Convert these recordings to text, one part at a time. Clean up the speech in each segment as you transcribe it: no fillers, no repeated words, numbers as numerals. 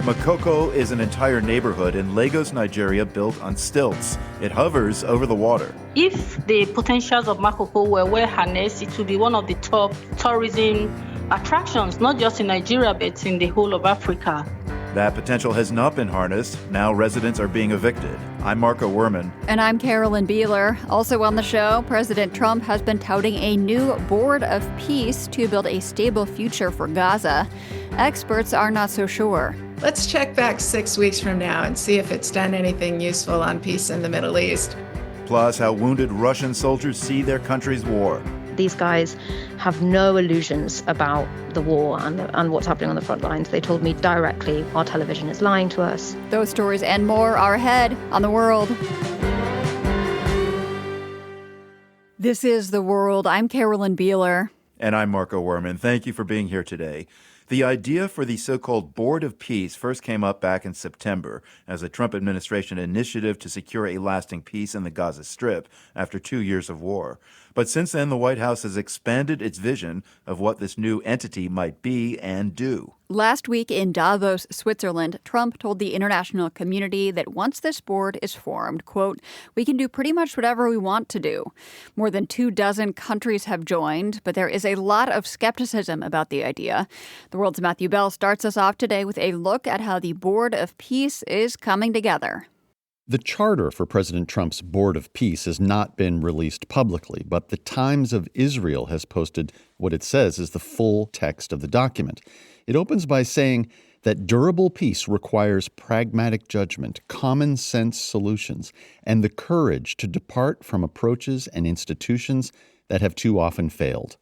Makoko is an entire neighborhood in Lagos, Nigeria, built on stilts. It hovers over the water. If the potentials of Makoko were well harnessed, it would be one of the top tourism attractions, not just in Nigeria, but in the whole of Africa. That potential has not been harnessed. Now residents are being evicted. I'm Marco Werman. And I'm Carolyn Beeler. Also on the show, President Trump has been touting a new board of peace to build a stable future for Gaza. Experts are not so sure. Let's check back 6 weeks from now and see if it's done anything useful on peace in the Middle East. Plus, how wounded Russian soldiers see their country's war. These guys have no illusions about the war and what's happening on the front lines. They told me directly, our television is lying to us. Those stories and more are ahead on The World. This is The World. I'm Carolyn Beeler. And I'm Marco Werman. Thank you for being here today. The idea for the so-called Board of Peace first came up back in September as a Trump administration initiative to secure a lasting peace in the Gaza Strip after 2 years of war. But since then, the White House has expanded its vision of what this new entity might be and do. Last week in Davos, Switzerland, Trump told the international community that once this board is formed, quote, we can do pretty much whatever we want to do. More than 24 countries have joined, but there is a lot of skepticism about the idea. The World's Matthew Bell starts us off today with a look at how the Board of Peace is coming together. The charter for President Trump's Board of Peace has not been released publicly, but the Times of Israel has posted what it says is the full text of the document. It opens by saying that durable peace requires pragmatic judgment, common sense solutions, and the courage to depart from approaches and institutions that have too often failed.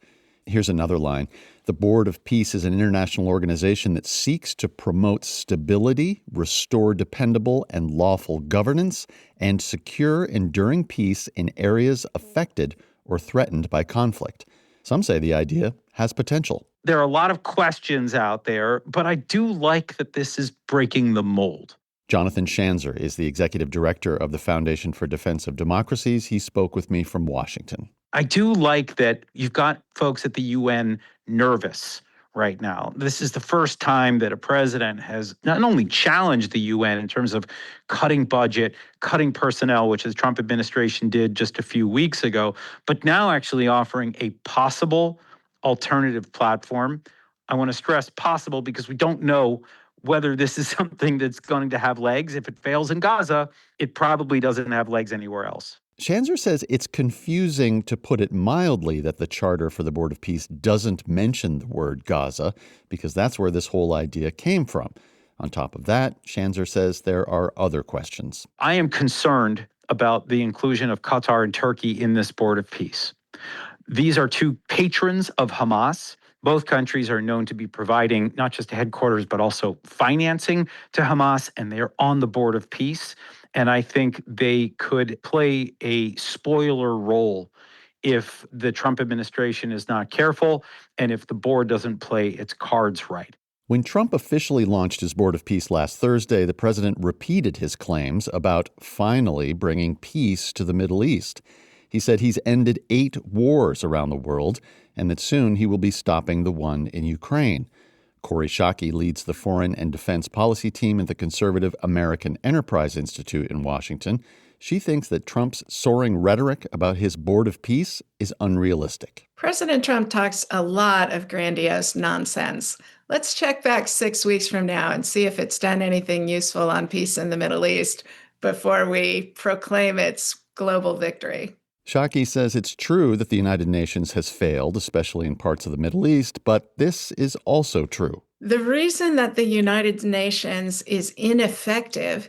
Here's another line. The Board of Peace is an international organization that seeks to promote stability, restore dependable and lawful governance, and secure enduring peace in areas affected or threatened by conflict. Some say the idea has potential. There are a lot of questions out there, but I do like that this is breaking the mold. Jonathan Schanzer is the executive director of the Foundation for Defense of Democracies. He spoke with me from Washington. I do like that you've got folks at the UN nervous right now. This is the first time that a president has not only challenged the UN in terms of cutting budget, cutting personnel, which the Trump administration did just a few weeks ago, but now actually offering a possible alternative platform. I want to stress possible because we don't know whether this is something that's going to have legs. If it fails in Gaza, it probably doesn't have legs anywhere else. Schanzer says it's confusing, to put it mildly, that the charter for the Board of Peace doesn't mention the word Gaza, because that's where this whole idea came from. On top of that, Schanzer says there are other questions. I am concerned about the inclusion of Qatar and Turkey in this Board of Peace. These are two patrons of Hamas. Both countries are known to be providing not just headquarters, but also financing to Hamas, and they're on the Board of Peace. And I think they could play a spoiler role if the Trump administration is not careful and if the board doesn't play its cards right. When Trump officially launched his Board of Peace last Thursday, the president repeated his claims about finally bringing peace to the Middle East. He said he's ended 8 wars around the world and that soon he will be stopping the one in Ukraine. Kori Schake leads the Foreign and Defense Policy team at the conservative American Enterprise Institute in Washington. She thinks that Trump's soaring rhetoric about his Board of Peace is unrealistic. President Trump talks a lot of grandiose nonsense. Let's check back 6 weeks from now and see if it's done anything useful on peace in the Middle East before we proclaim its global victory. Schake says it's true that the United Nations has failed, especially in parts of the Middle East, but this is also true. The reason that the United Nations is ineffective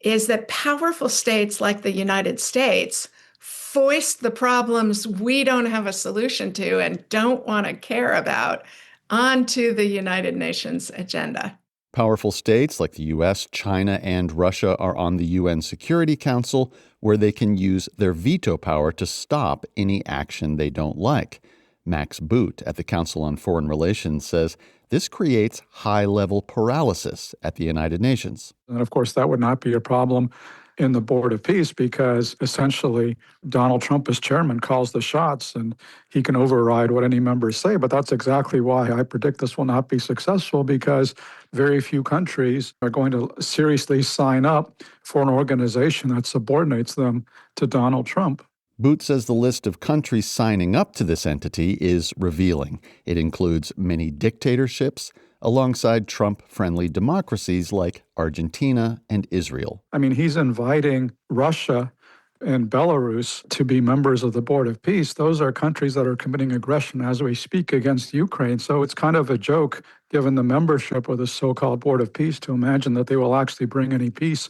is that powerful states like the United States foist the problems we don't have a solution to and don't want to care about onto the United Nations agenda. Powerful states like the U.S., China, and Russia are on the UN Security Council, where they can use their veto power to stop any action they don't like. Max Boot at the Council on Foreign Relations says this creates high-level paralysis at the United Nations. And of course, that would not be a problem in the Board of Peace because essentially Donald Trump as chairman calls the shots and he can override what any members say. But that's exactly why I predict this will not be successful, because very few countries are going to seriously sign up for an organization that subordinates them to Donald Trump. Boot says the list of countries signing up to this entity is revealing. It includes many dictatorships alongside Trump-friendly democracies like Argentina and Israel. I mean, he's inviting Russia and Belarus to be members of the Board of Peace. Those are countries that are committing aggression as we speak against Ukraine. So it's kind of a joke, given the membership of the so-called Board of Peace, to imagine that they will actually bring any peace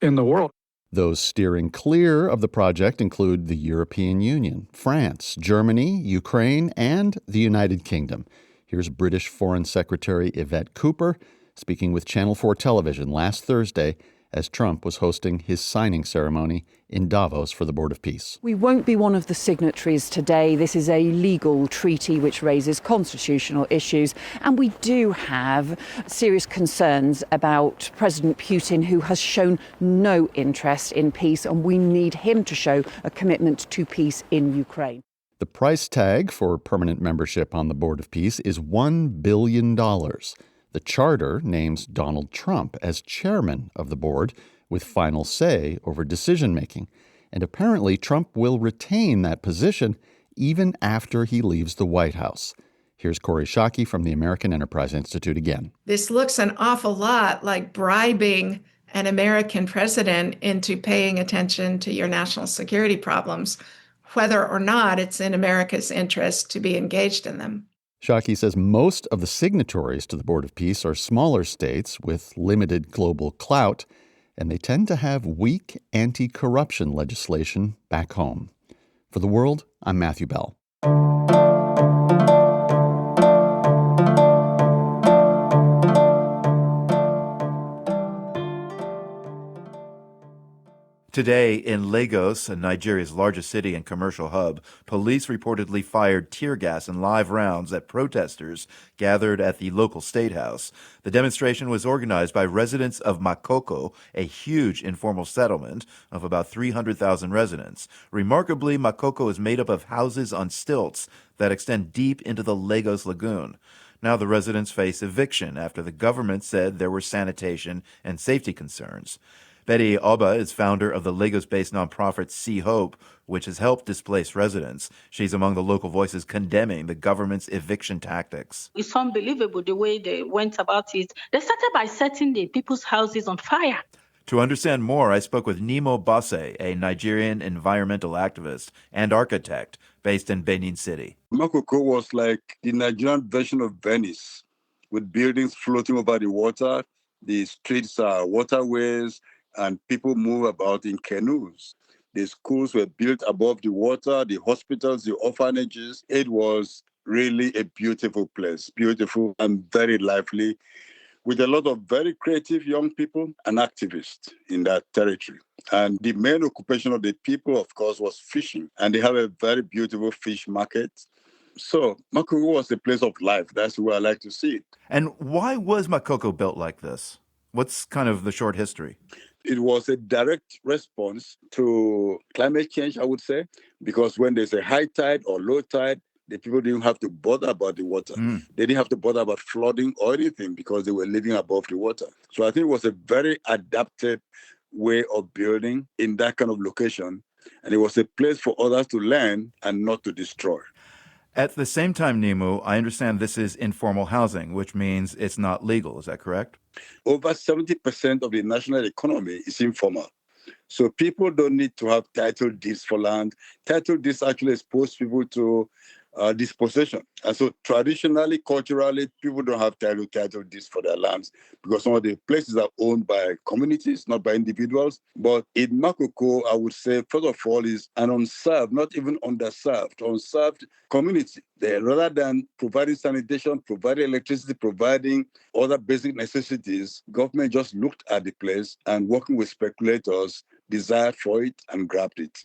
in the world. Those steering clear of the project include the European Union, France, Germany, Ukraine, and the United Kingdom. Here's British Foreign Secretary Yvette Cooper speaking with Channel 4 Television last Thursday as Trump was hosting his signing ceremony in Davos for the Board of Peace. We won't be one of the signatories today. This is a legal treaty which raises constitutional issues, and we do have serious concerns about President Putin, who has shown no interest in peace, and we need him to show a commitment to peace in Ukraine. The price tag for permanent membership on the Board of Peace is $1 billion. The charter names Donald Trump as chairman of the board with final say over decision-making. And apparently Trump will retain that position even after he leaves the White House. Here's Kori Schake from the American Enterprise Institute again. This looks an awful lot like bribing an American president into paying attention to your national security problems, whether or not it's in America's interest to be engaged in them. Schake says most of the signatories to the Board of Peace are smaller states with limited global clout, and they tend to have weak anti-corruption legislation back home. For The World, I'm Matthew Bell. Today in Lagos, Nigeria's largest city and commercial hub, police reportedly fired tear gas and live rounds at protesters gathered at the local state house. The demonstration was organized by residents of Makoko, a huge informal settlement of about 300,000 residents. Remarkably, Makoko is made up of houses on stilts that extend deep into the Lagos Lagoon. Now the residents face eviction after the government said there were sanitation and safety concerns. Betty Oba is founder of the Lagos-based nonprofit See Hope, which has helped displaced residents. She's among the local voices condemning the government's eviction tactics. It's unbelievable the way they went about it. They started by setting the people's houses on fire. To understand more, I spoke with Nimo Basse, a Nigerian environmental activist and architect based in Benin City. Makoko was like the Nigerian version of Venice, with buildings floating over the water. The streets are waterways, and people move about in canoes. The schools were built above the water, the hospitals, the orphanages. It was really a beautiful place, beautiful and very lively, with a lot of very creative young people and activists in that territory. And the main occupation of the people, of course, was fishing. And they have a very beautiful fish market. So Makoko was a place of life. That's where I like to see it. And why was Makoko built like this? What's kind of the short history? It was a direct response to climate change, I would say, because when there's a high tide or low tide, the people didn't have to bother about the water. They didn't have to bother about flooding or anything because they were living above the water. So I think it was a very adapted way of building in that kind of location. And it was a place for others to learn and not to destroy. At the same time, Nimu, I understand this is informal housing, which means it's not legal. Is that correct? Over 70% of the national economy is informal. So people don't need to have title deeds for land. Title deeds actually expose people to dispossession. And so traditionally, culturally, people don't have title deeds for their lands because some of the places are owned by communities, not by individuals. But in Makoko, I would say, first of all, is an unserved, not even underserved, unserved community. Rather than providing sanitation, providing electricity, providing other basic necessities, government just looked at the place and working with speculators, desired for it and grabbed it.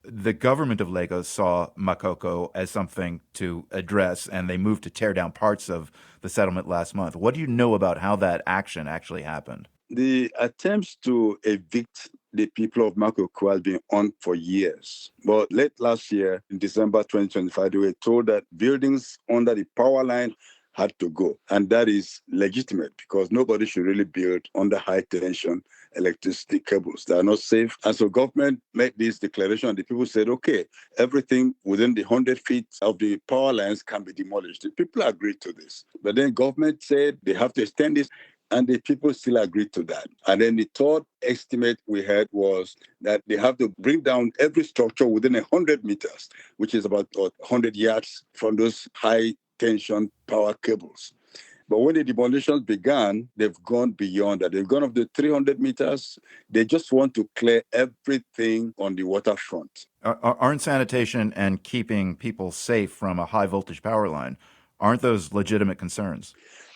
The government of Lagos saw Makoko as something to address, and they moved to tear down parts of the settlement last month. What do you know about how that action actually happened? The attempts to evict the people of Makoko has been on for years. But late last year, in December 2025, they were told that buildings under the power line had to go. And that is legitimate because nobody should really build under high tension electricity cables. They are not safe. And so government made this declaration and the people said, okay, everything within the 100 feet of the power lines can be demolished. The people agreed to this. But then government said they have to extend this. And the people still agreed to that. And then the third estimate we had was that they have to bring down every structure within 100 meters, which is about 100 yards from those high tension power cables. But when the demolitions began, they've gone beyond that. They've gone up to 300 meters. They just want to clear everything on the waterfront. Aren't sanitation and keeping people safe from a high voltage power line, aren't those legitimate concerns?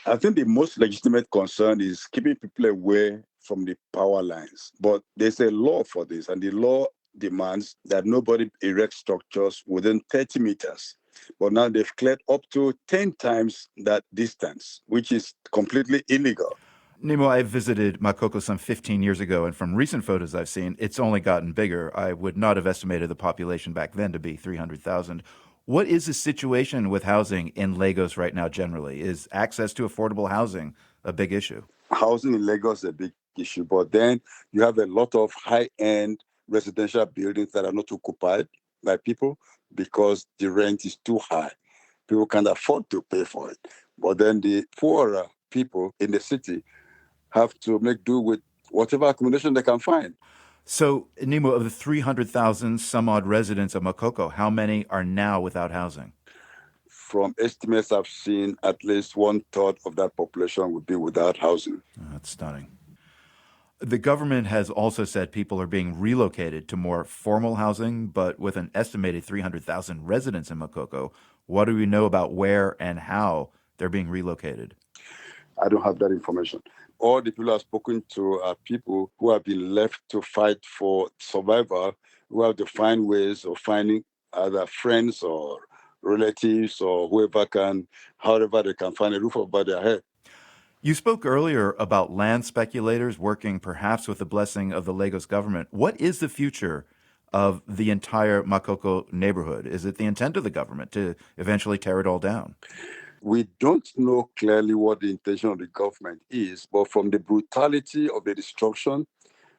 I think the most legitimate concern is keeping people away from the power lines. But there's a law for this, and the law demands that nobody erect structures within 30 meters. But now they've cleared up to 10 times that distance, which is completely illegal. Nemo, I visited Makoko some 15 years ago, and from recent photos I've seen, it's only gotten bigger. I would not have estimated the population back then to be 300,000. What is the situation with housing in Lagos right now generally? Is access to affordable housing a big issue? Housing in Lagos is a big issue, but then you have a lot of high-end residential buildings that are not occupied by people because the rent is too high. People can't afford to pay for it. But then the poorer people in the city have to make do with whatever accommodation they can find. So, Nemo, of the 300,000 some odd residents of Makoko, how many are now without housing? From estimates I've seen, at least 1/3 of that population would be without housing. Oh, that's stunning. The government has also said people are being relocated to more formal housing, but with an estimated 300,000 residents in Makoko, what do we know about where and how they're being relocated? I don't have that information. All the people I've spoken to are people who have been left to fight for survival, who have to find ways of finding either friends or relatives or whoever can, however they can find a roof over their head. You spoke earlier about land speculators working perhaps with the blessing of the Lagos government. What is the future of the entire Makoko neighborhood? Is it the intent of the government to eventually tear it all down? We don't know clearly what the intention of the government is, but from the brutality of the destruction,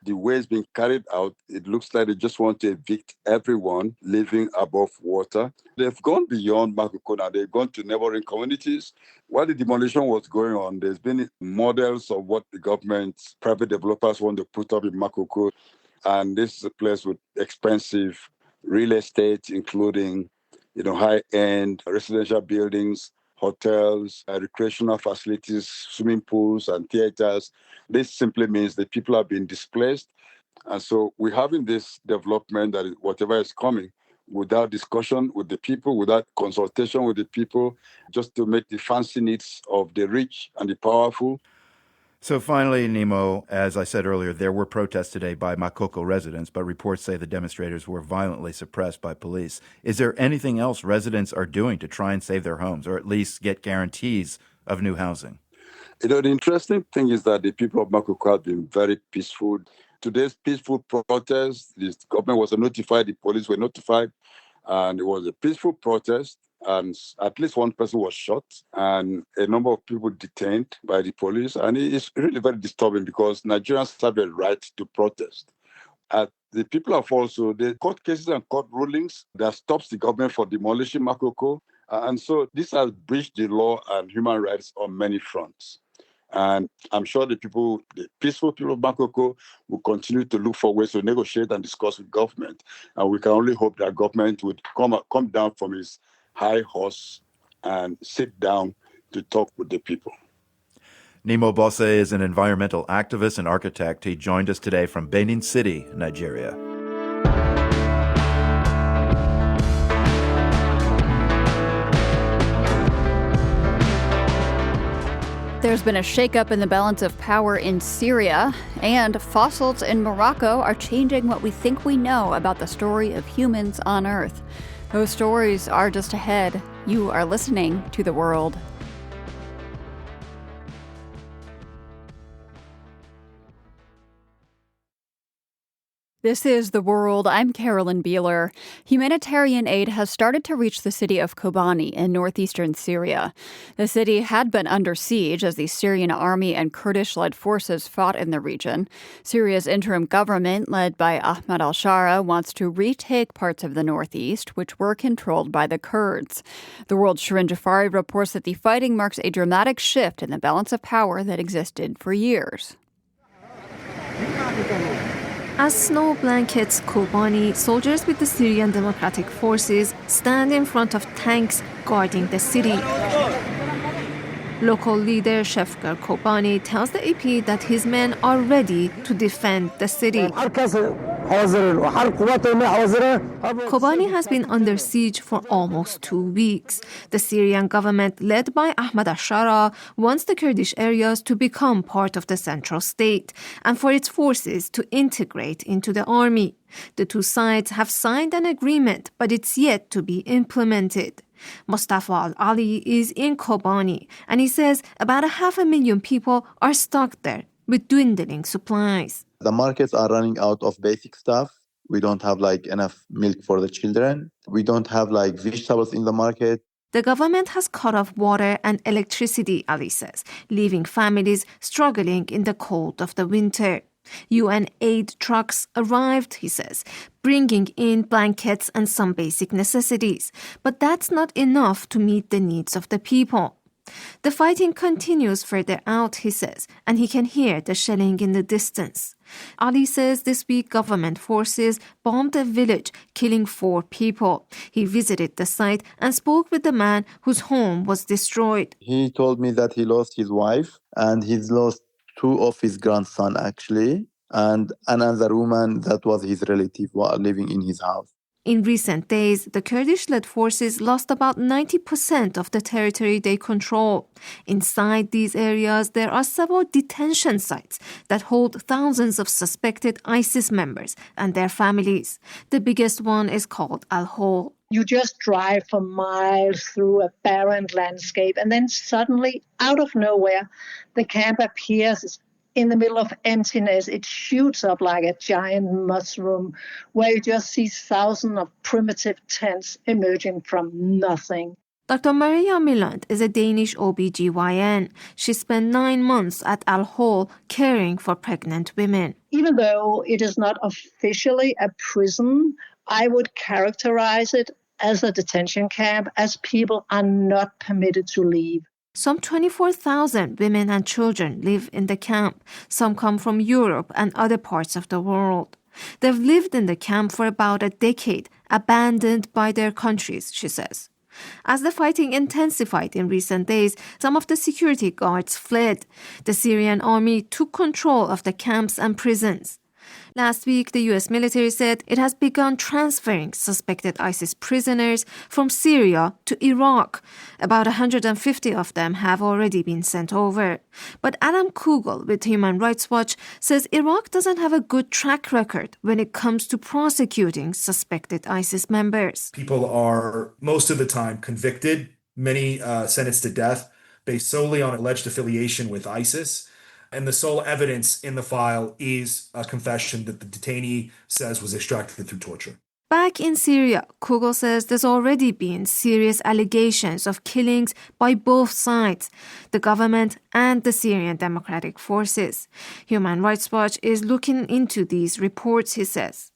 the way it's being carried out, it looks like they just want to evict everyone living above water. They've gone beyond Makoko now. They've gone to neighboring communities. While the demolition was going on, there's been models of what the government, private developers want to put up in Makoko. And this is a place with expensive real estate, including, high-end residential buildings, hotels, recreational facilities, swimming pools, and theaters. This simply means that people have been displaced. And so we're having this development that whatever is coming, without discussion with the people, without consultation with the people, just to meet the fancy needs of the rich and the powerful. So finally, Nemo, as I said earlier, there were protests today by Makoko residents, but reports say the demonstrators were violently suppressed by police. Is there anything else residents are doing to try and save their homes, or at least get guarantees of new housing? The interesting thing is that the people of Makoko have been very peaceful. Today's peaceful protest, the government was notified, the police were notified, and it was a peaceful protest. And at least one person was shot and a number of people detained by the police. And it's really very disturbing because Nigerians have a right to protest. The people have also, the court cases and court rulings that stops the government from demolishing Makoko. And so this has breached the law and human rights on many fronts. And I'm sure the peaceful people of Makoko will continue to look for ways to negotiate and discuss with government. And we can only hope that government would come down from its high horse and sit down to talk with the people. Nemo Bosse is an environmental activist and architect. He joined us today from Benin City, Nigeria. There's been a shakeup in the balance of power in Syria, and fossils in Morocco are changing what we think we know about the story of humans on Earth. Those stories are just ahead. You are listening to The World. This is The World. I'm Carolyn Beeler. Humanitarian aid has started to reach the city of Kobani in northeastern Syria. The city had been under siege as the Syrian army and Kurdish-led forces fought in the region. Syria's interim government, led by Ahmad al-Shara, wants to retake parts of the northeast, which were controlled by the Kurds. The World's Shirin Jafari reports that the fighting marks a dramatic shift in the balance of power that existed for years. As snow blankets Kobani, soldiers with the Syrian Democratic Forces stand in front of tanks guarding the city. Local leader Shefgar Kobani tells the AP that his men are ready to defend the city. Kobani has been under siege for almost 2 weeks. The Syrian government, led by Ahmad al-Shara, wants the Kurdish areas to become part of the central state and for its forces to integrate into the army. The two sides have signed an agreement, but it's yet to be implemented. Mustafa Al-Ali is in Kobani, and he says about 500,000 people are stuck there with dwindling supplies. The markets are running out of basic stuff. We don't have enough milk for the children. We don't have vegetables in the market. The government has cut off water and electricity, Ali says, leaving families struggling in the cold of the winter. UN aid trucks arrived, he says, bringing in blankets and some basic necessities. But that's not enough to meet the needs of the people. The fighting continues further out, he says, and he can hear the shelling in the distance. Ali says this week government forces bombed a village, killing 4 people. He visited the site and spoke with the man whose home was destroyed. He told me that he lost his wife and he's lost 2 of his grandson, actually, and another woman that was his relative living in his house. In recent days, the Kurdish-led forces lost about 90% of the territory they control. Inside these areas, there are several detention sites that hold thousands of suspected ISIS members and their families. The biggest one is called Al-Hol. You just drive for miles through a barren landscape, and then suddenly, out of nowhere, the camp appears in the middle of emptiness. It shoots up like a giant mushroom, where you just see thousands of primitive tents emerging from nothing. Dr. Maria Milland is a Danish OBGYN. She spent 9 months at Al-Hol caring for pregnant women. Even though it is not officially a prison, I would characterize it as a detention camp, as people are not permitted to leave. Some 24,000 women and children live in the camp. Some come from Europe and other parts of the world. They've lived in the camp for about a decade, abandoned by their countries, she says. As the fighting intensified in recent days, some of the security guards fled. The Syrian army took control of the camps and prisons. Last week, the U.S. military said it has begun transferring suspected ISIS prisoners from Syria to Iraq. About 150 of them have already been sent over. But Adam Kugel with Human Rights Watch says Iraq doesn't have a good track record when it comes to prosecuting suspected ISIS members. People are, most of the time, convicted, many sentenced to death, based solely on alleged affiliation with ISIS. And the sole evidence in the file is a confession that the detainee says was extracted through torture. Back in Syria, Kugel says there's already been serious allegations of killings by both sides, the government and the Syrian Democratic Forces. Human Rights Watch is looking into these reports, he says.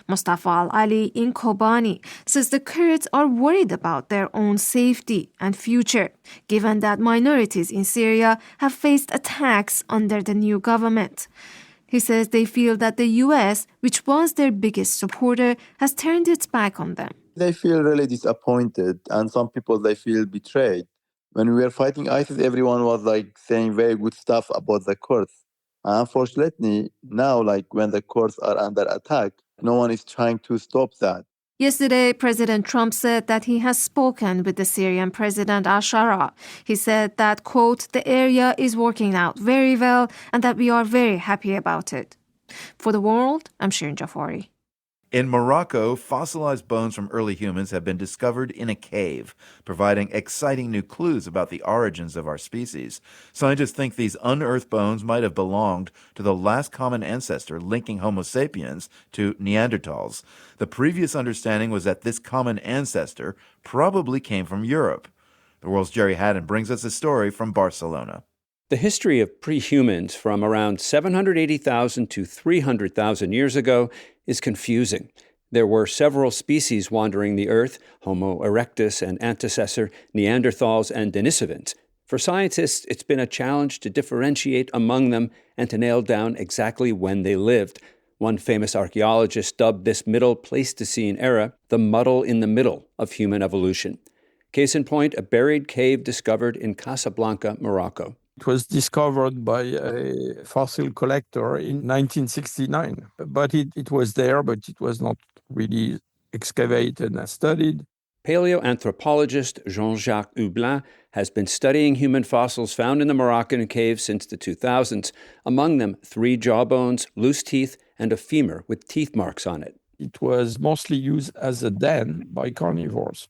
Mustafa Al-Ali in Kobani says the Kurds are worried about their own safety and future, given that minorities in Syria have faced attacks under the new government. He says they feel that the U.S., which was their biggest supporter, has turned its back on them. They feel really disappointed, and some people, they feel betrayed. When we were fighting ISIS, everyone was saying very good stuff about the Kurds. Unfortunately, now, when the Kurds are under attack, no one is trying to stop that. Yesterday, President Trump said that he has spoken with the Syrian President al-Shara. He said that, quote, the area is working out very well and that we are very happy about it. For The World, I'm Shirin Jafari. In Morocco, fossilized bones from early humans have been discovered in a cave, providing exciting new clues about the origins of our species. Scientists think these unearthed bones might have belonged to the last common ancestor linking Homo sapiens to Neanderthals. The previous understanding was that this common ancestor probably came from Europe. The World's Jerry Haddon brings us a story from Barcelona. The history of pre-humans from around 780,000 to 300,000 years ago is confusing. There were several species wandering the Earth, Homo erectus and antecessor, Neanderthals and Denisovans. For scientists, it's been a challenge to differentiate among them and to nail down exactly when they lived. One famous archaeologist dubbed this middle Pleistocene era the muddle in the middle of human evolution. Case in point, a buried cave discovered in Casablanca, Morocco. It was discovered by a fossil collector in 1969, but it was there, but it was not really excavated and studied. Paleoanthropologist Jean-Jacques Hublin has been studying human fossils found in the Moroccan cave since the 2000s, among them 3 jawbones, loose teeth, and a femur with teeth marks on it. It was mostly used as a den by carnivores.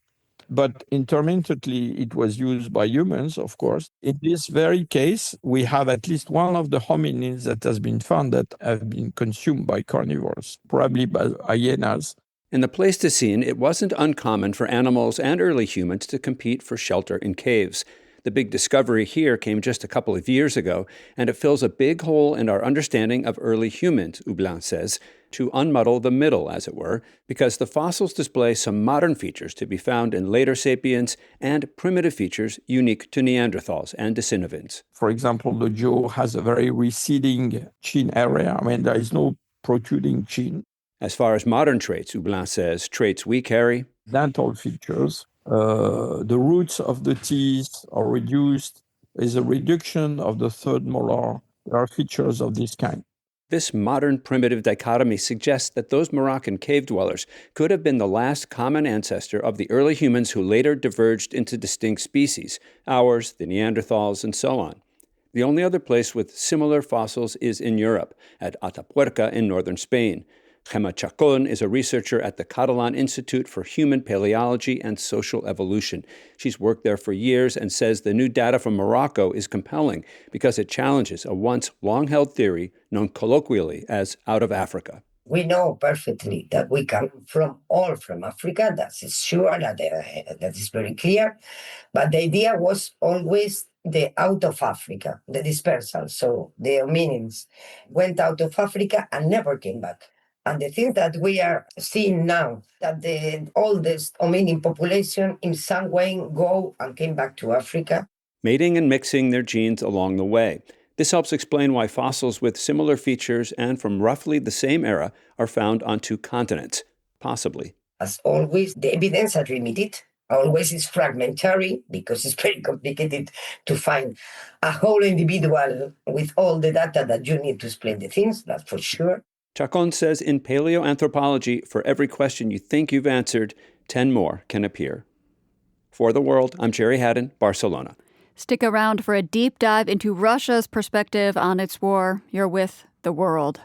But intermittently, it was used by humans, of course. In this very case, we have at least one of the hominins that has been found that have been consumed by carnivores, probably by hyenas. In the Pleistocene, it wasn't uncommon for animals and early humans to compete for shelter in caves. The big discovery here came just a couple of years ago, and it fills a big hole in our understanding of early humans, Hublin says, to unmuddle the middle, as it were, because the fossils display some modern features to be found in later sapiens and primitive features unique to Neanderthals and Denisovans. For example, the jaw has a very receding chin area. I mean, there is no protruding chin. As far as modern traits, Hublin says, traits we carry: dental features. The roots of the teeth are reduced. There's a reduction of the third molar. There are features of this kind. This modern primitive dichotomy suggests that those Moroccan cave dwellers could have been the last common ancestor of the early humans who later diverged into distinct species, ours, the Neanderthals, and so on. The only other place with similar fossils is in Europe, at Atapuerca in northern Spain. Gemma Chacon is a researcher at the Catalan Institute for Human Paleology and Social Evolution. She's worked there for years and says the new data from Morocco is compelling because it challenges a once long-held theory known colloquially as out of Africa. We know perfectly that we come from Africa. That is sure, that is very clear. But the idea was always the out of Africa, the dispersal. So the hominins went out of Africa and never came back. And the thing that we are seeing now, that the oldest hominin population in some way go and came back to Africa. Mating and mixing their genes along the way. This helps explain why fossils with similar features and from roughly the same era are found on 2 continents, possibly. As always, the evidence are limited. Always is fragmentary because it's very complicated to find a whole individual with all the data that you need to explain the things, that's for sure. Chacon says in paleoanthropology, for every question you think you've answered, 10 more can appear. For The World, I'm Jerry Haddon, Barcelona. Stick around for a deep dive into Russia's perspective on its war. You're with The World.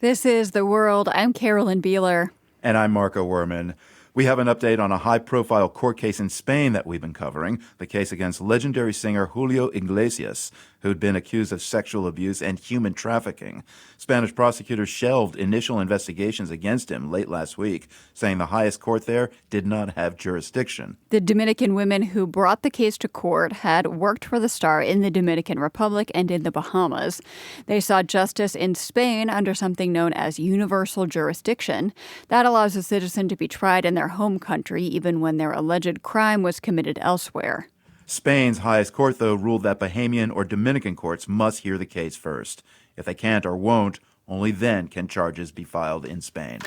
This is The World. I'm Carolyn Beeler. And I'm Marco Werman. We have an update on a high-profile court case in Spain that we've been covering, the case against legendary singer Julio Iglesias, who'd been accused of sexual abuse and human trafficking. Spanish prosecutors shelved initial investigations against him late last week, saying the highest court there did not have jurisdiction. The Dominican women who brought the case to court had worked for the star in the Dominican Republic and in the Bahamas. They sought justice in Spain under something known as universal jurisdiction. That allows a citizen to be tried in their home country even when their alleged crime was committed elsewhere. Spain's highest court, though, ruled that Bahamian or Dominican courts must hear the case first. If they can't or won't, only then can charges be filed in Spain.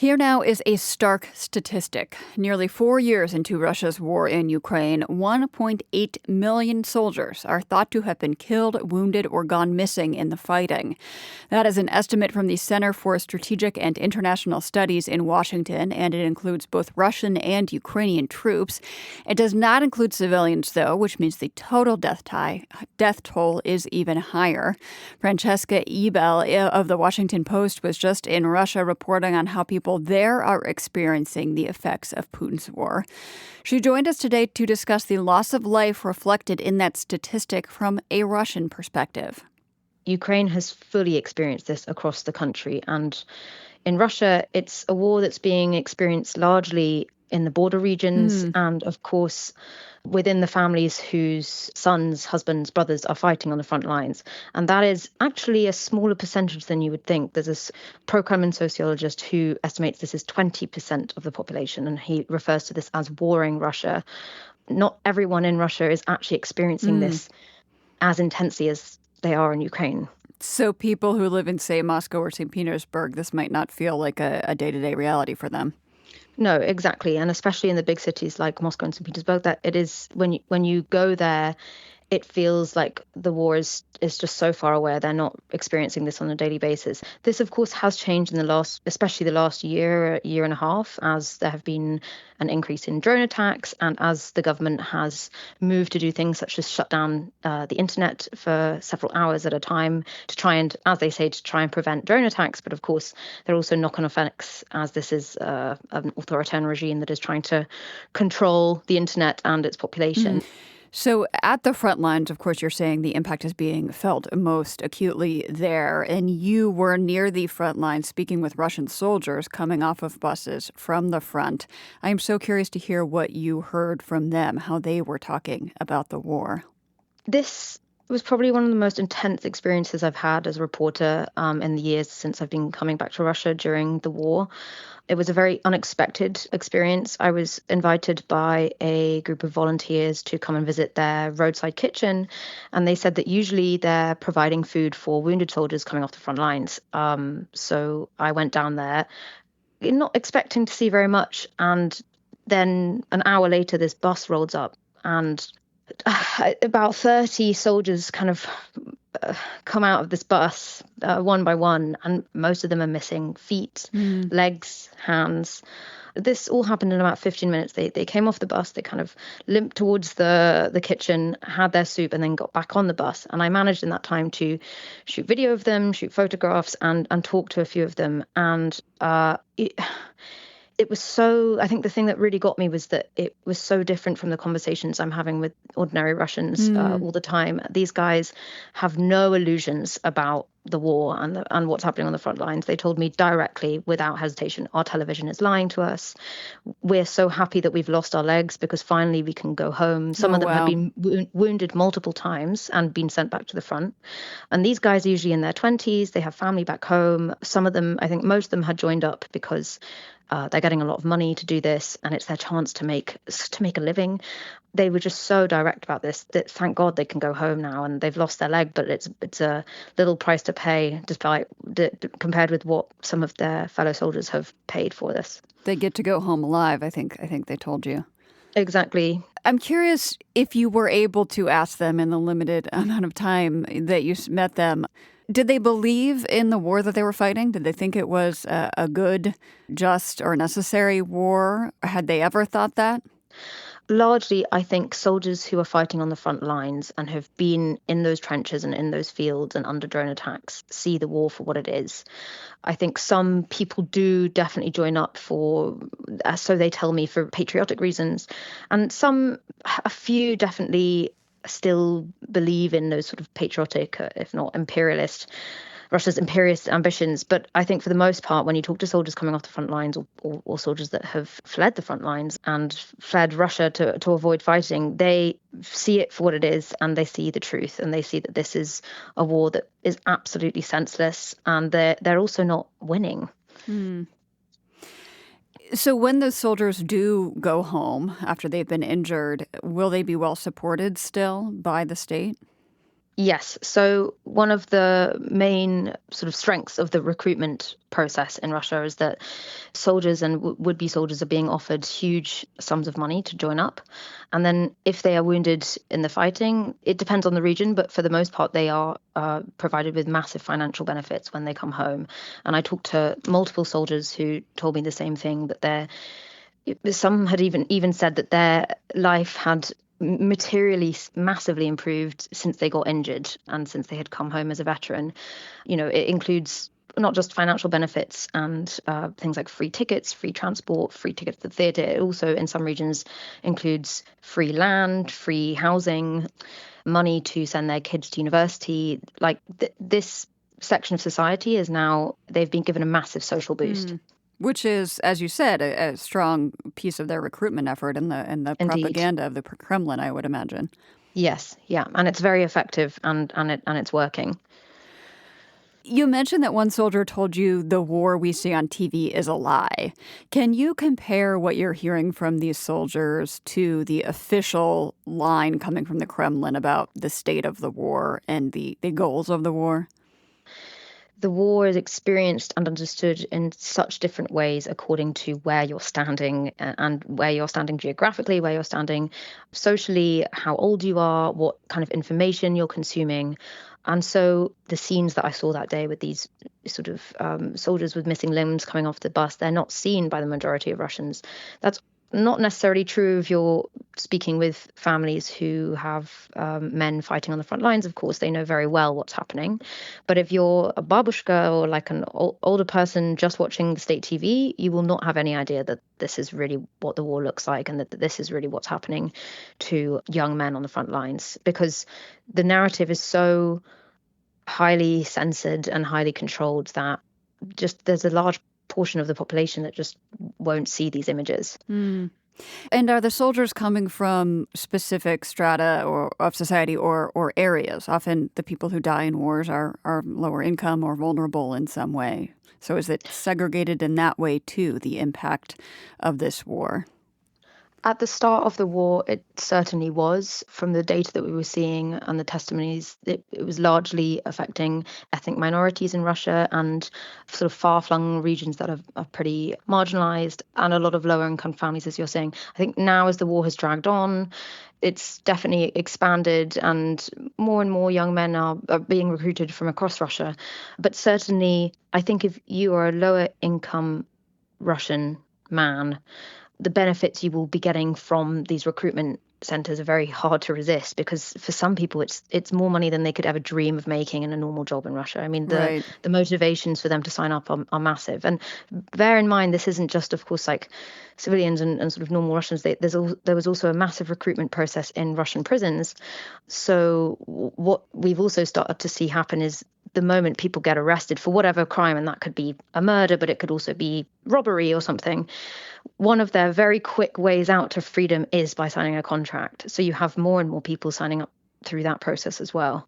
Here now is a stark statistic. Nearly 4 years into Russia's war in Ukraine, 1.8 million soldiers are thought to have been killed, wounded, or gone missing in the fighting. That is an estimate from the Center for Strategic and International Studies in Washington, and it includes both Russian and Ukrainian troops. It does not include civilians, though, which means the total death toll is even higher. Francesca Ebel of the Washington Post was just in Russia reporting on how people there are experiencing the effects of Putin's war. She joined us today to discuss the loss of life reflected in that statistic from a Russian perspective. Ukraine has fully experienced this across the country. And in Russia, it's a war that's being experienced largely in the border regions and, of course, within the families whose sons, husbands, brothers are fighting on the front lines. And that is actually a smaller percentage than you would think. There's this pro-Kremlin sociologist who estimates this is 20% of the population, and he refers to this as warring Russia. Not everyone in Russia is actually experiencing this as intensely as they are in Ukraine. So people who live in, say, Moscow or St. Petersburg, this might not feel like a day-to-day reality for them. No, exactly. And especially in the big cities like Moscow and St. Petersburg, that it is when you go there, it feels like the war is just so far away. They're not experiencing this on a daily basis. This, of course, has changed in especially the last year and a half, as there have been an increase in drone attacks and as the government has moved to do things such as shut down the internet for several hours at a time to try and, as they say, to try and prevent drone attacks. But of course, there are also knock-on effects, as this is an authoritarian regime that is trying to control the internet and its population. So at the front lines, of course, you're saying the impact is being felt most acutely there. And you were near the front lines speaking with Russian soldiers coming off of buses from the front. I am so curious to hear what you heard from them, how they were talking about the war. This was probably one of the most intense experiences I've had as a reporter in the years since I've been coming back to Russia during the war. It was a very unexpected experience. I was invited by a group of volunteers to come and visit their roadside kitchen, and they said that usually they're providing food for wounded soldiers coming off the front lines. So I went down there, not expecting to see very much, and then an hour later, this bus rolls up, and about 30 soldiers kind of come out of this bus one by one, and most of them are missing feet, legs, hands. This all happened in about 15 minutes. They came off the bus, they kind of limped towards the kitchen, had their soup, and then got back on the bus. And I managed in that time to shoot video of them, shoot photographs, and talk to a few of them. And it was so, I think the thing that really got me was that it was so different from the conversations I'm having with ordinary Russians all the time. These guys have no illusions about the war and what's happening on the front lines. They told me directly, without hesitation, our television is lying to us. We're so happy that we've lost our legs because finally we can go home. Some of them had been wounded multiple times and been sent back to the front. And these guys are usually in their 20s. They have family back home. Some of them, I think most of them had joined up because they're getting a lot of money to do this, and it's their chance to make a living. They were just so direct about this that thank God they can go home now, and they've lost their leg, but it's a little price to pay, despite compared with what some of their fellow soldiers have paid for this. They get to go home alive. I think they told you. Exactly. I'm curious if you were able to ask them in the limited amount of time that you met them. Did they believe in the war that they were fighting? Did they think it was a good, just, or necessary war? Had they ever thought that? Largely, I think soldiers who are fighting on the front lines and have been in those trenches and in those fields and under drone attacks see the war for what it is. I think some people do definitely join up for, so they tell me, for patriotic reasons. And a few definitely still believe in those sort of patriotic, if not Russia's imperialist ambitions. But I think for the most part, when you talk to soldiers coming off the front lines or soldiers that have fled the front lines and fled Russia to avoid fighting, they see it for what it is, and they see the truth, and they see that this is a war that is absolutely senseless, and they're also not winning. So when the soldiers do go home after they've been injured, will they be well supported still by the state? Yes. So one of the main sort of strengths of the recruitment process in Russia is that soldiers and would-be soldiers are being offered huge sums of money to join up. And then if they are wounded in the fighting, it depends on the region, but for the most part, they are provided with massive financial benefits when they come home. And I talked to multiple soldiers who told me the same thing, that some had even said that their life had materially massively improved since they got injured and since they had come home as a veteran. It includes not just financial benefits and things like free tickets, free transport, free tickets to the theatre. It also, in some regions, includes free land, free housing, money to send their kids to university. Like this section of society is now, they've been given a massive social boost. Which is, as you said, a strong piece of their recruitment effort and the propaganda of the Kremlin, I would imagine. Yes, yeah, and it's very effective, and it's working. You mentioned that one soldier told you the war we see on TV is a lie. Can you compare what you're hearing from these soldiers to the official line coming from the Kremlin about the state of the war and the goals of the war? The war is experienced and understood in such different ways according to where you're standing and where you're standing geographically, where you're standing socially, how old you are, what kind of information you're consuming. And so the scenes that I saw that day with these sort of soldiers with missing limbs coming off the bus, they're not seen by the majority of Russians. That's not necessarily true if you're speaking with families who have men fighting on the front lines. Of course, they know very well what's happening. But if you're a babushka or like an older person just watching the state TV, you will not have any idea that this is really what the war looks like and that this is really what's happening to young men on the front lines, because the narrative is so highly censored and highly controlled that just there's a large portion of the population that just won't see these images. And are the soldiers coming from specific strata or of society or areas? Often the people who die in wars are lower income or vulnerable in some way. So is it segregated in that way too, the impact of this war? At the start of the war, it certainly was. From the data that we were seeing and the testimonies, it was largely affecting ethnic minorities in Russia and sort of far-flung regions that are pretty marginalized, and a lot of lower-income families, as you're saying. I think now as the war has dragged on, it's definitely expanded and more young men are being recruited from across Russia. But certainly, I think if you are a lower-income Russian man, the benefits you will be getting from these recruitment centers are very hard to resist, because for some people it's more money than they could ever dream of making in a normal job in Russia. I mean, the motivations for them to sign up are massive. And bear in mind, this isn't just, of course, like civilians and sort of normal Russians. There was also a massive recruitment process in Russian prisons. So what we've also started to see happen is the moment people get arrested for whatever crime, and that could be a murder, but it could also be robbery or something, one of their very quick ways out to freedom is by signing a contract. So you have more and more people signing up through that process as well.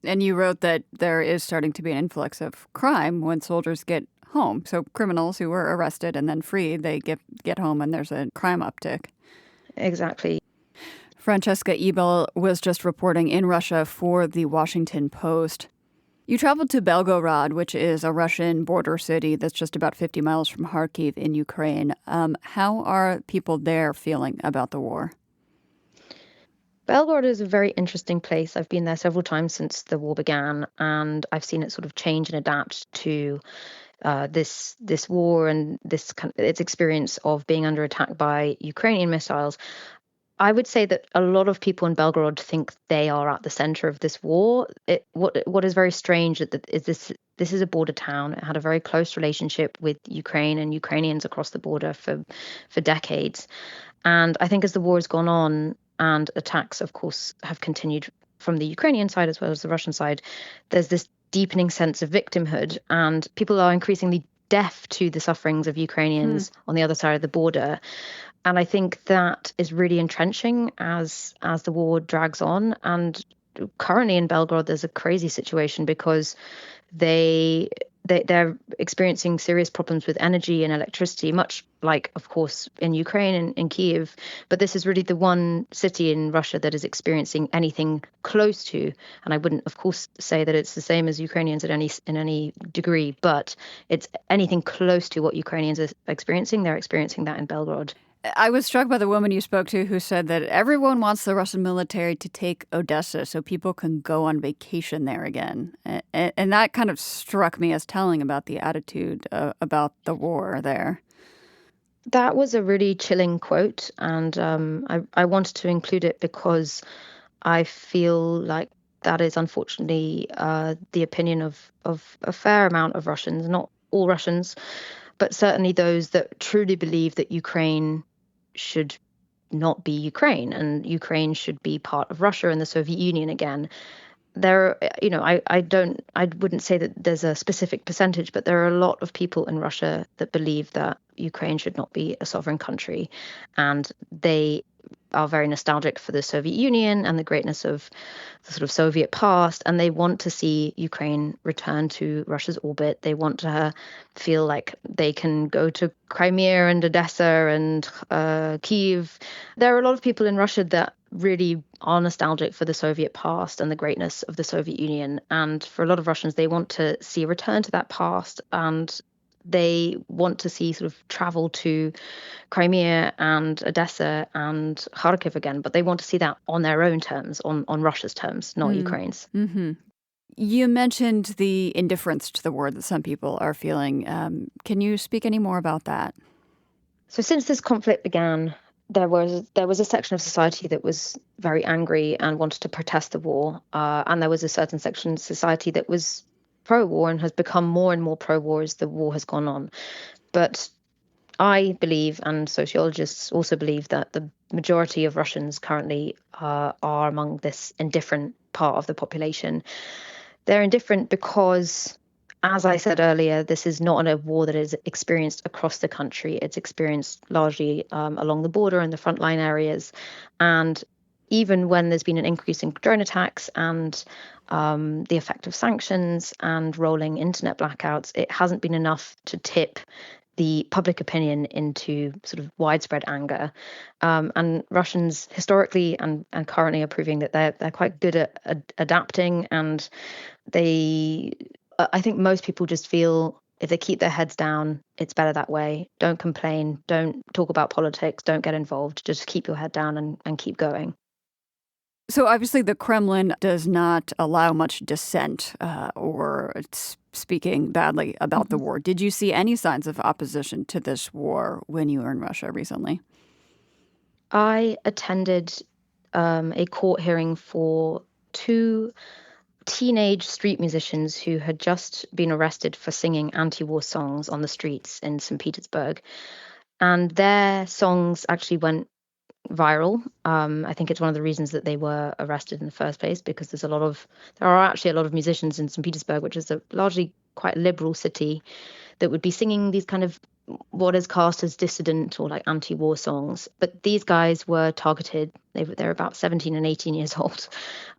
And you wrote that there is starting to be an influx of crime when soldiers get home. So criminals who were arrested and then freed, they get home and there's a crime uptick. Exactly. Francesca Ebel was just reporting in Russia for the Washington Post. You traveled to Belgorod, which is a Russian border city that's just about 50 miles from Kharkiv in Ukraine. How are people there feeling about the war? Belgorod is a very interesting place. I've been there several times since the war began, and I've seen it sort of change and adapt to this war and its experience of being under attack by Ukrainian missiles. I would say that a lot of people in Belgorod think they are at the center of this war. What is very strange is this is a border town. It had a very close relationship with Ukraine and Ukrainians across the border for decades. And I think as the war has gone on and attacks, of course, have continued from the Ukrainian side as well as the Russian side, there's this deepening sense of victimhood, and people are increasingly deaf to the sufferings of Ukrainians on the other side of the border. And I think that is really entrenching as the war drags on. And currently in Belgorod, there's a crazy situation because they they're experiencing serious problems with energy and electricity, much like, of course, in Ukraine and in Kyiv. But this is really the one city in Russia that is experiencing anything close to, and I wouldn't, of course, say that it's the same as Ukrainians in any degree, but it's anything close to what Ukrainians are experiencing. They're experiencing that in Belgorod. I was struck by the woman you spoke to who said that everyone wants the Russian military to take Odessa so people can go on vacation there again. And that kind of struck me as telling about the attitude about the war there. That was a really chilling quote, and I wanted to include it because I feel like that is unfortunately the opinion of a fair amount of Russians, not all Russians, but certainly those that truly believe that Ukraine should not be Ukraine and Ukraine should be part of Russia and the Soviet Union again. There, I wouldn't say that there's a specific percentage, but there are a lot of people in Russia that believe that Ukraine should not be a sovereign country, and they are very nostalgic for the Soviet Union and the greatness of the sort of Soviet past, and they want to see Ukraine return to Russia's orbit. They want to feel like they can go to Crimea and Odessa and Kyiv. There are a lot of people in Russia that really are nostalgic for the Soviet past and the greatness of the Soviet Union. And for a lot of Russians, they want to see a return to that past, and they want to see sort of travel to Crimea and Odessa and Kharkiv again, but they want to see that on their own terms, on Russia's terms, not Ukraine's. Mm-hmm. You mentioned the indifference to the war that some people are feeling. Can you speak any more about that? So since this conflict began, there was a section of society that was very angry and wanted to protest the war, and there was a certain section of society that was pro-war and has become more and more pro-war as the war has gone on. But I believe, and sociologists also believe, that the majority of Russians currently are among this indifferent part of the population. They're indifferent because, as I said earlier, this is not a war that is experienced across the country. It's experienced largely along the border and the frontline areas. And even when there's been an increase in drone attacks and the effect of sanctions and rolling internet blackouts, it hasn't been enough to tip the public opinion into sort of widespread anger. And Russians historically and currently are proving that they're quite good at adapting, and I think most people just feel if they keep their heads down, it's better that way. Don't complain, don't talk about politics, don't get involved, just keep your head down and keep going. So obviously the Kremlin does not allow much dissent or speaking badly about the war. Did you see any signs of opposition to this war when you were in Russia recently? I attended a court hearing for 2 teenage street musicians who had just been arrested for singing anti-war songs on the streets in St. Petersburg. And their songs actually went viral. I think it's one of the reasons that they were arrested in the first place, because there are actually a lot of musicians in St. Petersburg, which is a largely quite liberal city, that would be singing these kind of what is cast as dissident or like anti-war songs. But these guys were targeted. They're about 17 and 18 years old,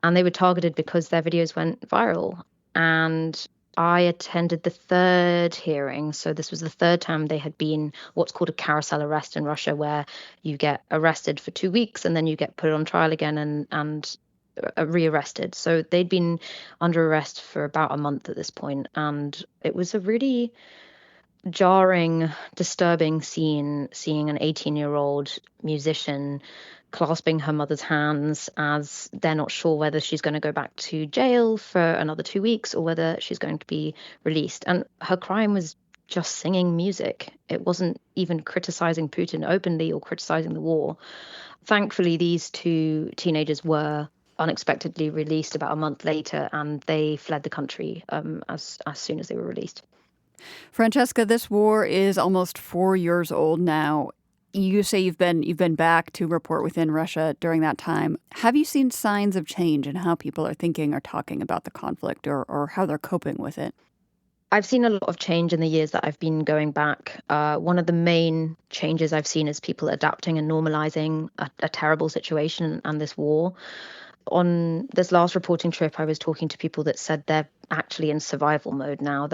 and they were targeted because their videos went viral. And I attended the 3rd hearing. So this was the 3rd time they had been what's called a carousel arrest in Russia, where you get arrested for 2 weeks and then you get put on trial again and rearrested. So they'd been under arrest for about a month at this point. And it was a really jarring, disturbing scene, seeing an 18-year-old musician clasping her mother's hands as they're not sure whether she's going to go back to jail for another 2 weeks or whether she's going to be released. And her crime was just singing music. It wasn't even criticizing Putin openly or criticizing the war. Thankfully, these 2 teenagers were unexpectedly released about a month later, and they fled the country as soon as they were released. Francesca, this war is almost 4 years old now. You say you've been back to report within Russia during that time. Have you seen signs of change in how people are thinking or talking about the conflict or how they're coping with it? I've seen a lot of change in the years that I've been going back. One of the main changes I've seen is people adapting and normalizing a terrible situation and this war. On this last reporting trip, I was talking to people that said they're actually in survival mode now.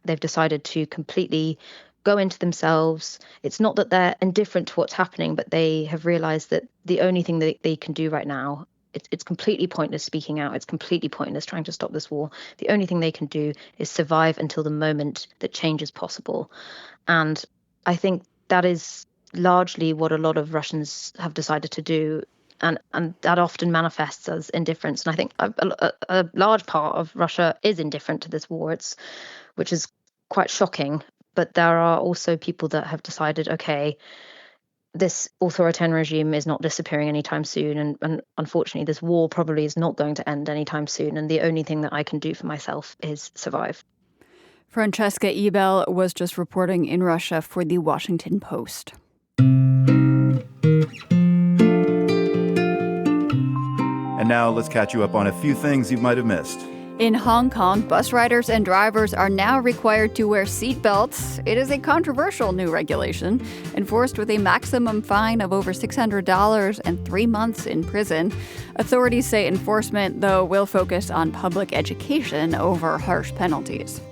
They've decided to completely go into themselves. It's not that they're indifferent to what's happening, but they have realized that the only thing that they can do right now, it's completely pointless speaking out. It's completely pointless trying to stop this war. The only thing they can do is survive until the moment that change is possible. And I think that is largely what a lot of Russians have decided to do. And that often manifests as indifference. And I think a large part of Russia is indifferent to this war, which is quite shocking. But there are also people that have decided, okay, this authoritarian regime is not disappearing anytime soon. And unfortunately, this war probably is not going to end anytime soon. And the only thing that I can do for myself is survive. Francesca Ebel was just reporting in Russia for the Washington Post. And now let's catch you up on a few things you might have missed. In Hong Kong, bus riders and drivers are now required to wear seatbelts. It is a controversial new regulation, enforced with a maximum fine of over $600 and 3 months in prison. Authorities say enforcement, though, will focus on public education over harsh penalties.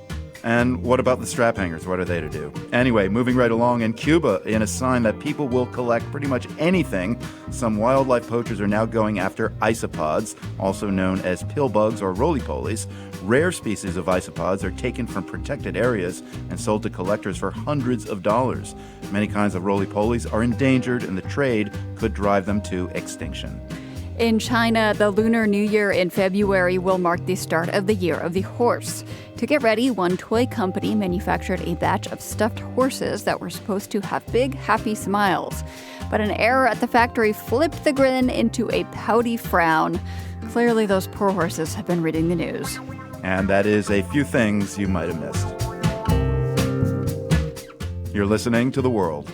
And what about the strap hangers? What are they to do? Anyway, moving right along, in Cuba, in a sign that people will collect pretty much anything, some wildlife poachers are now going after isopods, also known as pillbugs or roly-polies. Rare species of isopods are taken from protected areas and sold to collectors for hundreds of dollars. Many kinds of roly-polies are endangered, and the trade could drive them to extinction. In China, the Lunar New Year in February will mark the start of the Year of the Horse. To get ready, one toy company manufactured a batch of stuffed horses that were supposed to have big, happy smiles. But an error at the factory flipped the grin into a pouty frown. Clearly, those poor horses have been reading the news. And that is a few things you might have missed. You're listening to The World.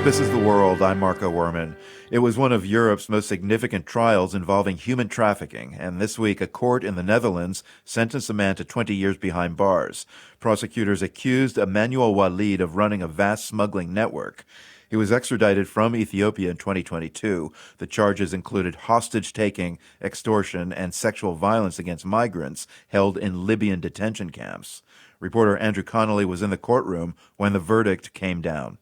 This is The World. I'm Marco Werman. It was one of Europe's most significant trials involving human trafficking, and this week a court in the Netherlands sentenced a man to 20 years behind bars. Prosecutors accused Emmanuel Walid of running a vast smuggling network. He was extradited from Ethiopia in 2022. The charges included hostage-taking, extortion, and sexual violence against migrants held in Libyan detention camps. Reporter Andrew Connolly was in the courtroom when the verdict came down.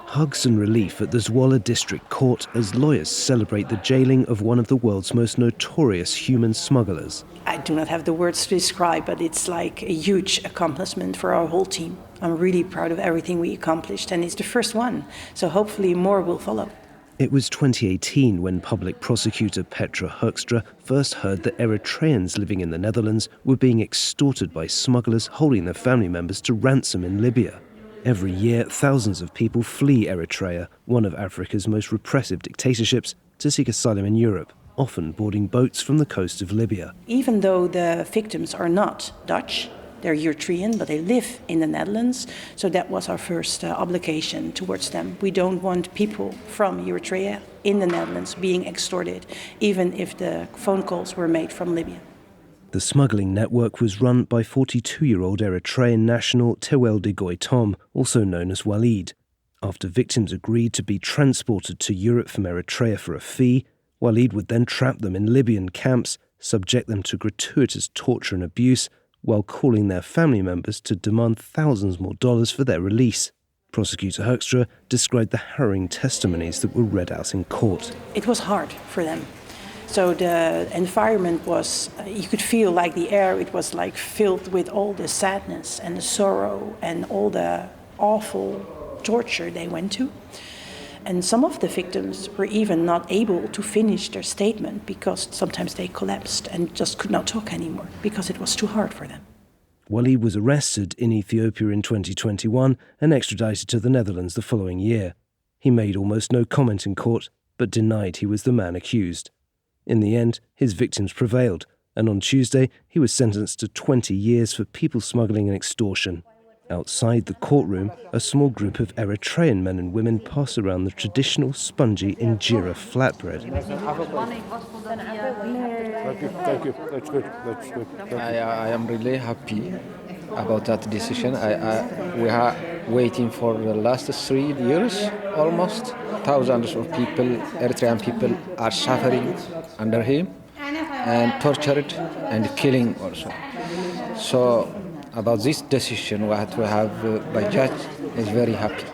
Hugs and relief at the Zwolle District Court as lawyers celebrate the jailing of one of the world's most notorious human smugglers. I do not have the words to describe, but it's like a huge accomplishment for our whole team. I'm really proud of everything we accomplished, and it's the first one, so hopefully more will follow. It was 2018 when public prosecutor Petra Hoekstra first heard that Eritreans living in the Netherlands were being extorted by smugglers holding their family members to ransom in Libya. Every year, thousands of people flee Eritrea, one of Africa's most repressive dictatorships, to seek asylum in Europe, often boarding boats from the coast of Libya. Even though the victims are not Dutch, they're Eritrean, but they live in the Netherlands, so that was our first obligation towards them. We don't want people from Eritrea in the Netherlands being extorted, even if the phone calls were made from Libya. The smuggling network was run by 42-year-old Eritrean national Tewelde Goitom, also known as Walid. After victims agreed to be transported to Europe from Eritrea for a fee, Walid would then trap them in Libyan camps, subject them to gratuitous torture and abuse, while calling their family members to demand thousands more dollars for their release. Prosecutor Hoekstra described the harrowing testimonies that were read out in court. It was hard for them. So the environment was, you could feel like the air, it was like filled with all the sadness and the sorrow and all the awful torture they went to. And some of the victims were even not able to finish their statement because sometimes they collapsed and just could not talk anymore because it was too hard for them. Walid was arrested in Ethiopia in 2021 and extradited to the Netherlands the following year. He made almost no comment in court, but denied he was the man accused. In the end, his victims prevailed, and on Tuesday, he was sentenced to 20 years for people smuggling and extortion. Outside the courtroom, a small group of Eritrean men and women pass around the traditional spongy injera flatbread. Thank you. That's good. I am really happy about that decision. We are waiting for the last 3 years almost. Thousands of people, Eritrean people, are suffering under him and tortured and killing also. So about this decision, what we have by judge is very happy.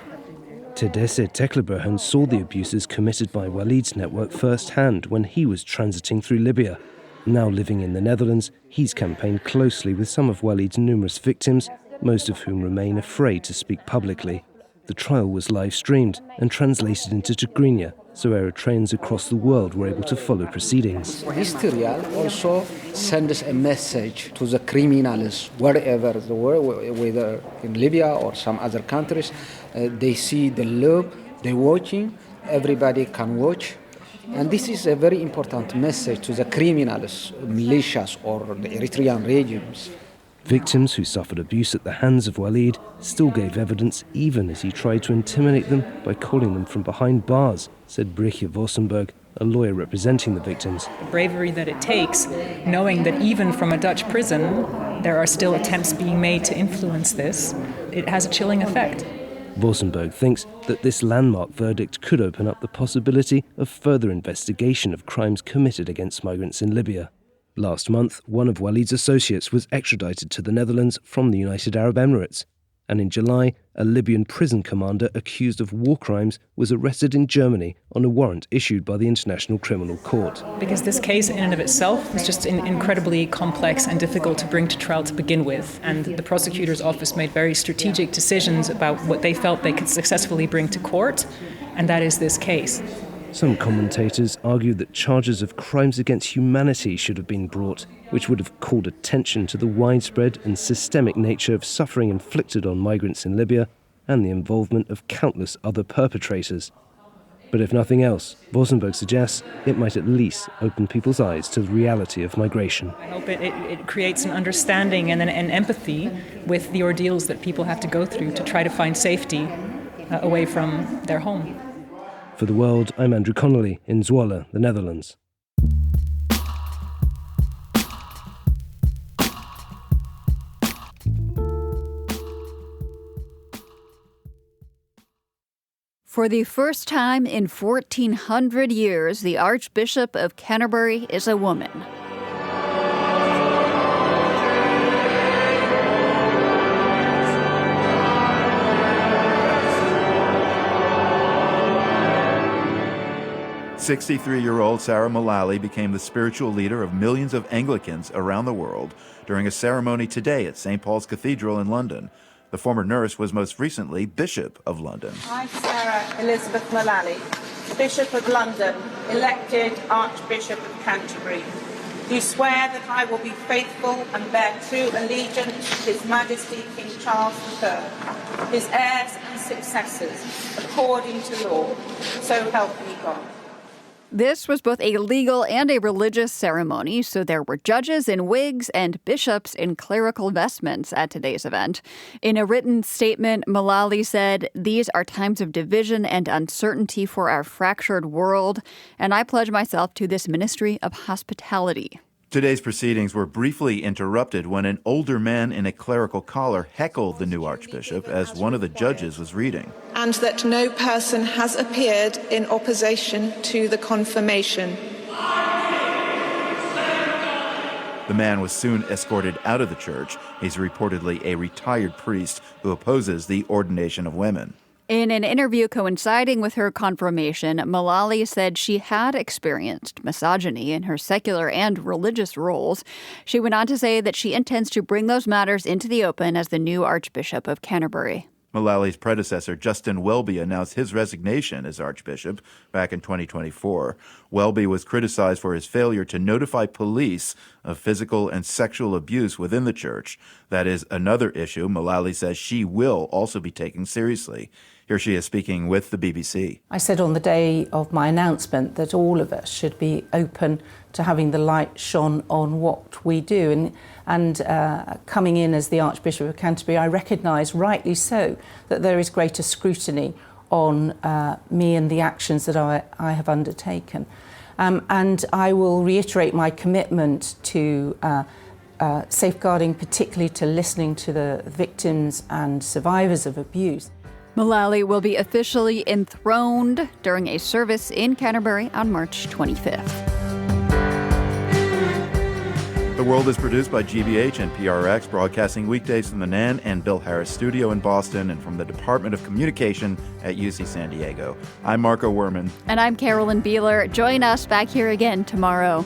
Tedesse Teklebirhan saw the abuses committed by Walid's network firsthand when he was transiting through Libya. Now living in the Netherlands, he's campaigned closely with some of Walid's numerous victims, most of whom remain afraid to speak publicly. The trial was live-streamed and translated into Tigrinya, so Eritreans across the world were able to follow proceedings. This trial also sends a message to the criminals wherever the world, whether in Libya or some other countries. They see the law, they're watching, everybody can watch. And this is a very important message to the criminals, militias or the Eritrean regimes. Victims who suffered abuse at the hands of Walid still gave evidence even as he tried to intimidate them by calling them from behind bars, said Brechtje Vossenberg, a lawyer representing the victims. The bravery that it takes, knowing that even from a Dutch prison, there are still attempts being made to influence this, it has a chilling effect. Vossenberg thinks that this landmark verdict could open up the possibility of further investigation of crimes committed against migrants in Libya. Last month, one of Walid's associates was extradited to the Netherlands from the United Arab Emirates. And in July, a Libyan prison commander accused of war crimes was arrested in Germany on a warrant issued by the International Criminal Court. Because this case in and of itself is just incredibly complex and difficult to bring to trial to begin with. And the prosecutor's office made very strategic decisions about what they felt they could successfully bring to court, and that is this case. Some commentators argue that charges of crimes against humanity should have been brought, which would have called attention to the widespread and systemic nature of suffering inflicted on migrants in Libya and the involvement of countless other perpetrators. But if nothing else, Vossenberg suggests it might at least open people's eyes to the reality of migration. I hope it creates an understanding and an empathy with the ordeals that people have to go through to try to find safety away from their home. For The World, I'm Andrew Connolly in Zwolle, the Netherlands. For the first time in 1,400 years, the Archbishop of Canterbury is a woman. "63-year-old Sarah Mullally became the spiritual leader of millions of Anglicans around the world during a ceremony today at St. Paul's Cathedral in London. The former nurse was most recently Bishop of London. I, Sarah Elizabeth Mullally, Bishop of London, elected Archbishop of Canterbury, do swear that I will be faithful and bear true allegiance to His Majesty King Charles III, his heirs and successors, according to law. So help me God." This was both a legal and a religious ceremony, so there were judges in wigs and bishops in clerical vestments at today's event. In a written statement, Mullally said, "These are times of division and uncertainty for our fractured world, and I pledge myself to this ministry of hospitality." Today's proceedings were briefly interrupted when an older man in a clerical collar heckled the new archbishop as one of the judges was reading. "And that no person has appeared in opposition to the confirmation." The man was soon escorted out of the church. He's reportedly a retired priest who opposes the ordination of women. In an interview coinciding with her confirmation, Mullally said she had experienced misogyny in her secular and religious roles. She went on to say that she intends to bring those matters into the open as the new Archbishop of Canterbury. Mullally's predecessor, Justin Welby, announced his resignation as Archbishop back in 2024. Welby was criticized for his failure to notify police of physical and sexual abuse within the church. That is another issue Mullally says she will also be taking seriously. Here she is speaking with the BBC. I said on the day of my announcement that all of us should be open to having the light shone on what we do. And coming in as the Archbishop of Canterbury, I recognise, rightly so, that there is greater scrutiny on me and the actions that I have undertaken. And I will reiterate my commitment to safeguarding, particularly to listening to the victims and survivors of abuse. Mullally will be officially enthroned during a service in Canterbury on March 25th. The World is produced by GBH and PRX, broadcasting weekdays from the Nan and Bill Harris studio in Boston and from the Department of Communication at UC San Diego. I'm Marco Werman. And I'm Carolyn Beeler. Join us back here again tomorrow.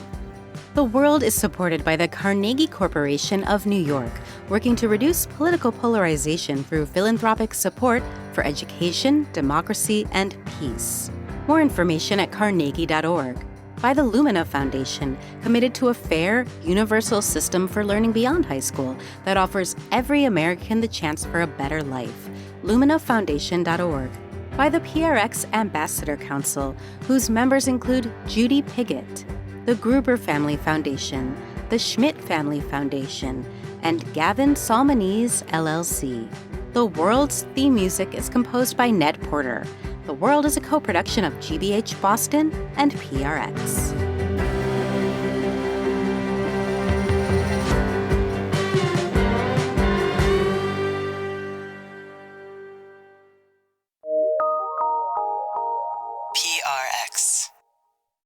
The World is supported by the Carnegie Corporation of New York, working to reduce political polarization through philanthropic support for education, democracy, and peace. More information at carnegie.org. By the Lumina Foundation, committed to a fair, universal system for learning beyond high school that offers every American the chance for a better life. LuminaFoundation.org. By the PRX Ambassador Council, whose members include Judy Piggott, the Gruber Family Foundation, the Schmidt Family Foundation, and Gavin Salmonese, LLC. The World's theme music is composed by Ned Porter. The World is a co-production of GBH Boston and PRX.